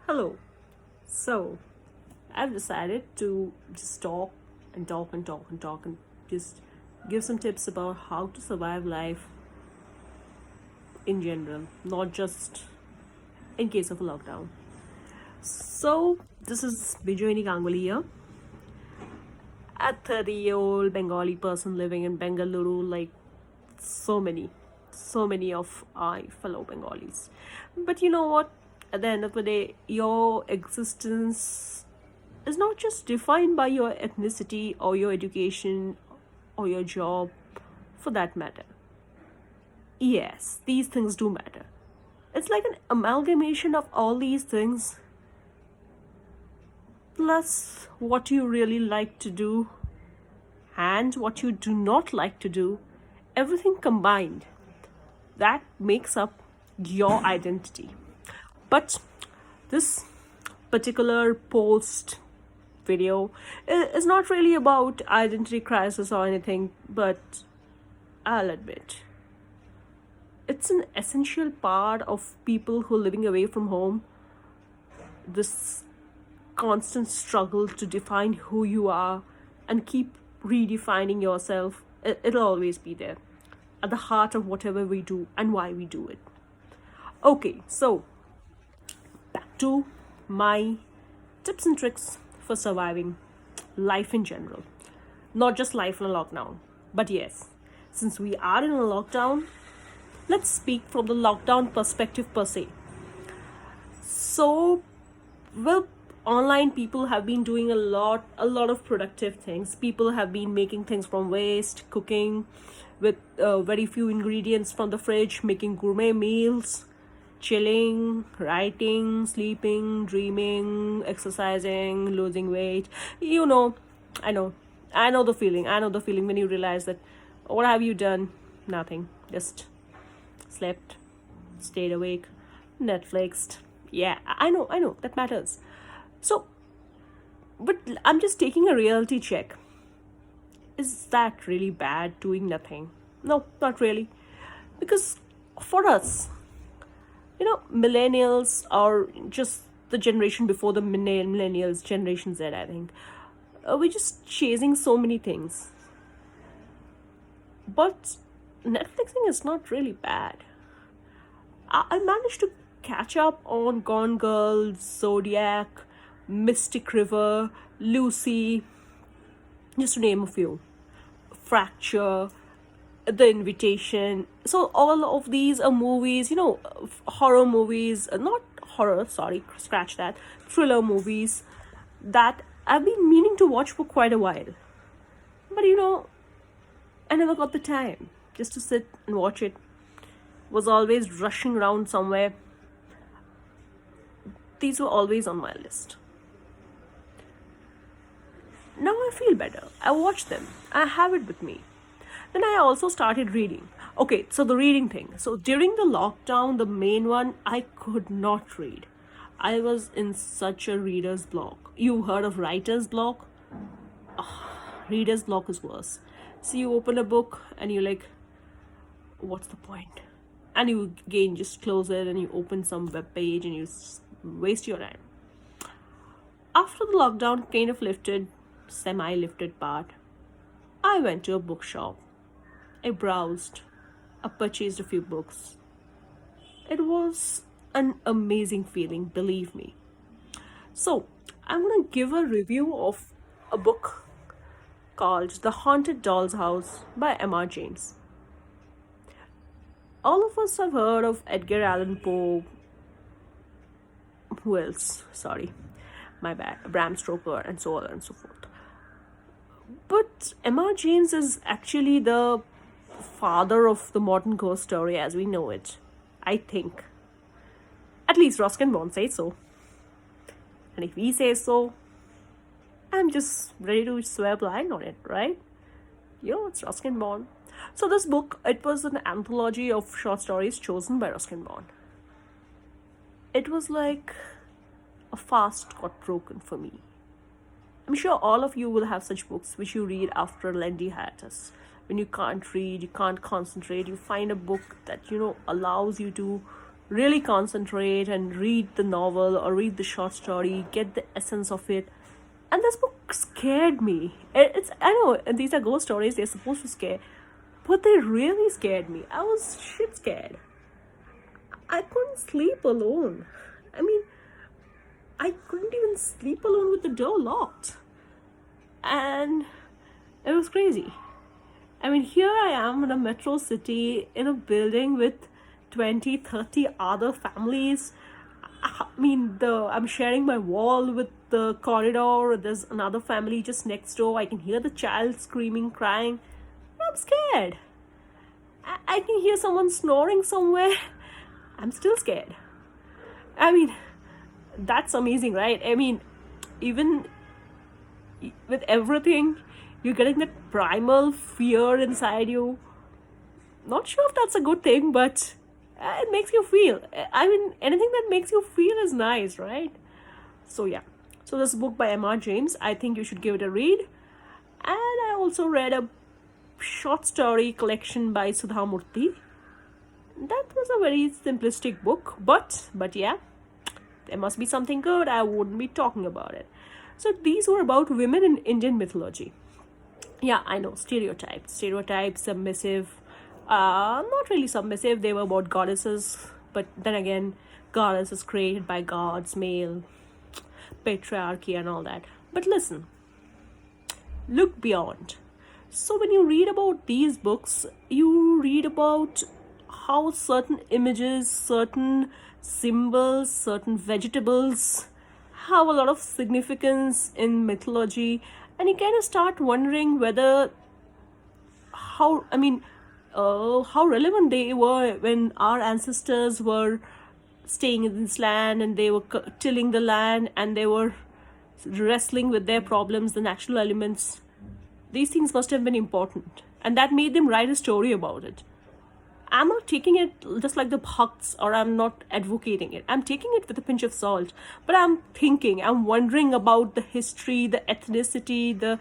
Hello. So, I've decided to just talk and talk and talk and talk and just give some tips about how to survive life in general, not just in case of a lockdown. So, this is Bijoyini Ganguly here, a 30-year-old Bengali person living in Bengaluru, like so many, so many of our fellow Bengalis. But you know what? At the end of the day, your existence is not just defined by your ethnicity or your education or your job for that matter. Yes, these things do matter. It's like an amalgamation of all these things plus what you really like to do and what you do not like to do, everything combined. That makes up your identity. But this particular post video is not really about identity crisis or anything, but I'll admit it's an essential part of people who are living away from home. This constant struggle to define who you are and keep redefining yourself, it'll always be there at the heart of whatever we do and why we do it. Okay, so back to my tips and tricks for surviving life in general, not just life in a lockdown. But yes, since we are in a lockdown, let's speak from the lockdown perspective per se. So, well, online people have been doing a lot of productive things. People have been making things from waste, cooking with very few ingredients from the fridge, making gourmet meals, chilling, writing, sleeping, dreaming, exercising, losing weight. You know, I know. I know the feeling. I know the feeling when you realize that what have you done? Nothing. Just slept, stayed awake, Netflixed. Yeah, I know. That matters. So, but I'm just taking a reality check. Is that really bad doing nothing? No, not really. Because for us, millennials are just the generation before the millennials, Generation Z, I think. We're just chasing so many things. But Netflixing is not really bad. I managed to catch up on Gone Girl, Zodiac, Mystic River, Lucy, just to name a few. Fracture, The Invitation. So all of these are movies, horror movies, not horror, sorry, scratch that, thriller movies that I've been meaning to watch for quite a while. But I never got the time just to sit and watch it. Was always rushing around somewhere. These were always on my list. Now I feel better. I watch them. I have it with me. Then I also started reading. Okay, so the reading thing. So during the lockdown, the main one, I could not read. I was in such a reader's block. You heard of writer's block? Reader's block is worse. So you open a book and you're like, what's the point? And you again just close it and you open some web page and you waste your time. After the lockdown kind of lifted, semi-lifted part, I went to a bookshop. I browsed. I purchased a few books. It was an amazing feeling, believe me. So, I'm gonna give a review of a book called The Haunted Doll's House by M.R. James. All of us have heard of Edgar Allan Poe. Who else? Sorry, my bad. Bram Stoker, and so on and so forth. But M.R. James is actually the father of the modern ghost story as we know it. I think. At least Ruskin Bond says so. And if he says so, I'm just ready to swear blind on it, right? It's Ruskin Bond. So this book, it was an anthology of short stories chosen by Ruskin Bond. It was like a fast got broken for me. I'm sure all of you will have such books which you read after a lengthy hiatus. When you can't read, you can't concentrate, you find a book that, allows you to really concentrate and read the novel or read the short story, get the essence of it. And this book scared me. It's, I know these are ghost stories, they're supposed to scare, but they really scared me. I was shit scared. I couldn't sleep alone. I mean, I couldn't even sleep alone with the door locked. And it was crazy. I mean, here I am in a metro city in a building with 20, 30 other families. I mean, I'm sharing my wall with the corridor. There's another family just next door. I can hear the child screaming, crying. I'm scared. I can hear someone snoring somewhere. I'm still scared. I mean, that's amazing, right? I mean, even with everything, you're getting that primal fear inside you. Not sure if that's a good thing, but it makes you feel. I mean, anything that makes you feel is nice, right? So yeah. So this book by M.R. James, I think you should give it a read. And I also read a short story collection by Sudha Murthy. That was a very simplistic book, but yeah, there must be something good. I wouldn't be talking about it. So these were about women in Indian mythology. Yeah, I know, stereotypes, submissive, not really submissive. They were about goddesses, but then again, goddesses created by gods, male, patriarchy and all that. But listen, look beyond. So when you read about these books, you read about how certain images, certain symbols, certain vegetables have a lot of significance in mythology, and you kind of start wondering whether how relevant they were when our ancestors were staying in this land and they were tilling the land and they were wrestling with their problems, the natural elements. These things must have been important, and that made them write a story about it. I'm not taking it just like the bhakts, or I'm not advocating it. I'm taking it with a pinch of salt. But I'm wondering about the history, the ethnicity, the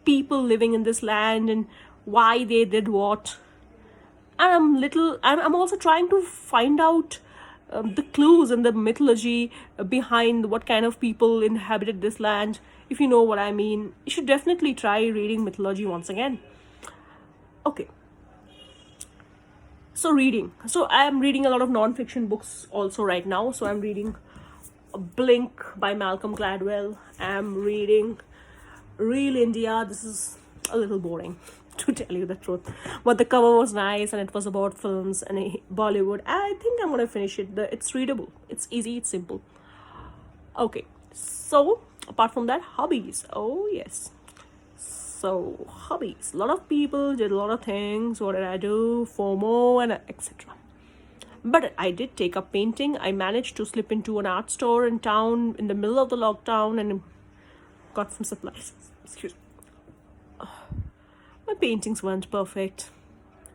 people living in this land and why they did what. And I'm also trying to find out the clues in the mythology behind what kind of people inhabited this land. If you know what I mean, you should definitely try reading mythology once again. Okay. So reading. So I'm reading a lot of non-fiction books also right now. So I'm reading Blink by Malcolm Gladwell. I'm reading Real India. This is a little boring, to tell you the truth. But the cover was nice and it was about films and Bollywood. I think I'm going to finish it. It's readable. It's easy. It's simple. Okay. So apart from that, hobbies. Oh, yes. So hobbies, a lot of people did a lot of things. What did I do? FoMo and etc. But I did take up painting. I managed to slip into an art store in town in the middle of the lockdown and got some supplies. Excuse me. My paintings weren't perfect.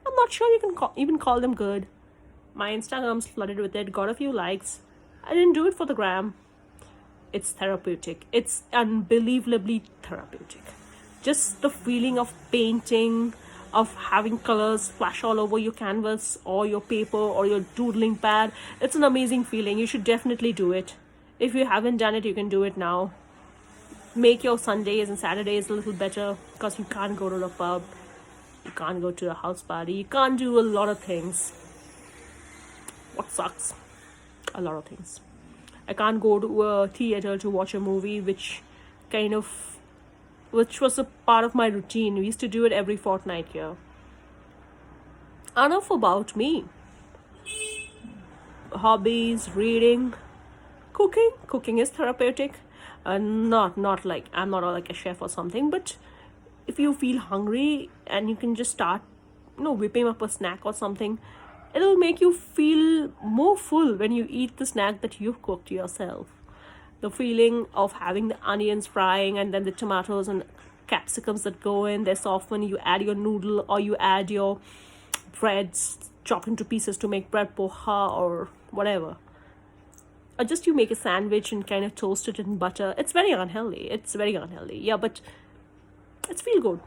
I'm not sure you can even call them good. My Instagram's flooded with it, got a few likes. I didn't do it for the gram. It's therapeutic. It's unbelievably therapeutic. Just the feeling of painting, of having colors splash all over your canvas or your paper or your doodling pad. It's an amazing feeling. You should definitely do it. If you haven't done it, you can do it now. Make your Sundays and Saturdays a little better, because you can't go to the pub, you can't go to a house party, you can't do a lot of things. What sucks? A lot of things. I can't go to a theater to watch a movie, which was a part of my routine. We used to do it every fortnight here. Enough about me. Hobbies, reading, cooking. Cooking is therapeutic. Not like I'm not like a chef or something, but if you feel hungry and you can just start, whipping up a snack or something, it'll make you feel more full when you eat the snack that you've cooked yourself. The feeling of having the onions frying and then the tomatoes and capsicums that go in, they soften, you add your noodle or you add your breads chopped into pieces to make bread poha or whatever. Or just you make a sandwich and kind of toast it in butter. It's very unhealthy. Yeah, but it's feel good.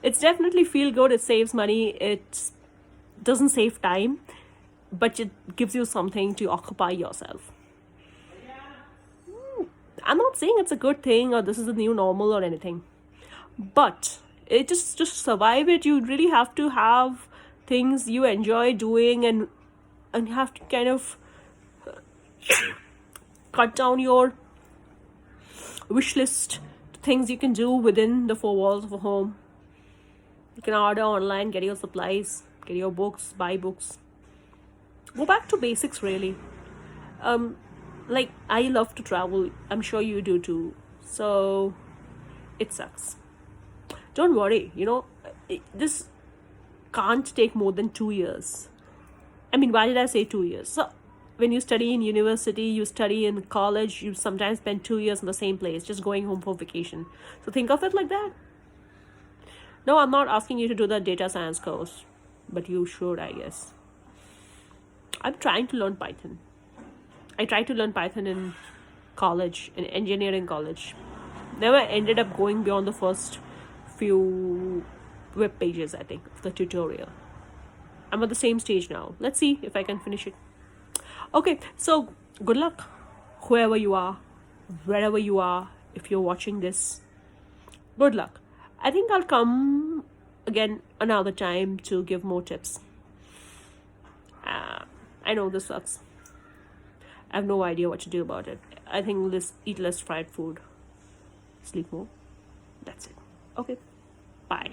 It's definitely feel good. It saves money. It doesn't save time. but it gives you something to occupy yourself. I'm not saying it's a good thing or this is the new normal or anything, but it just to survive it, you really have to have things you enjoy doing, and you have to kind of cut down your wish list to things you can do within the four walls of a home. You can order online, get your supplies, get your books, buy books. Go back to basics, really. Like, I love to travel. I'm sure you do too. So it sucks. Don't worry, this can't take more than 2 years. I mean, why did I say 2 years? So when you study in university, you study in college, you sometimes spend 2 years in the same place, just going home for vacation. So think of it like that. No, I'm not asking you to do the data science course, but you should, I guess. I'm trying to learn Python. I tried to learn Python in college, in engineering college. Never ended up going beyond the first few web pages, I think, of the tutorial. I'm at the same stage now. Let's see if I can finish it. Okay, so good luck, whoever you are, wherever you are, if you're watching this. Good luck. I think I'll come again another time to give more tips. I know this sucks. I have no idea what to do about it. I think eat less fried food, sleep more. That's it. Okay, bye.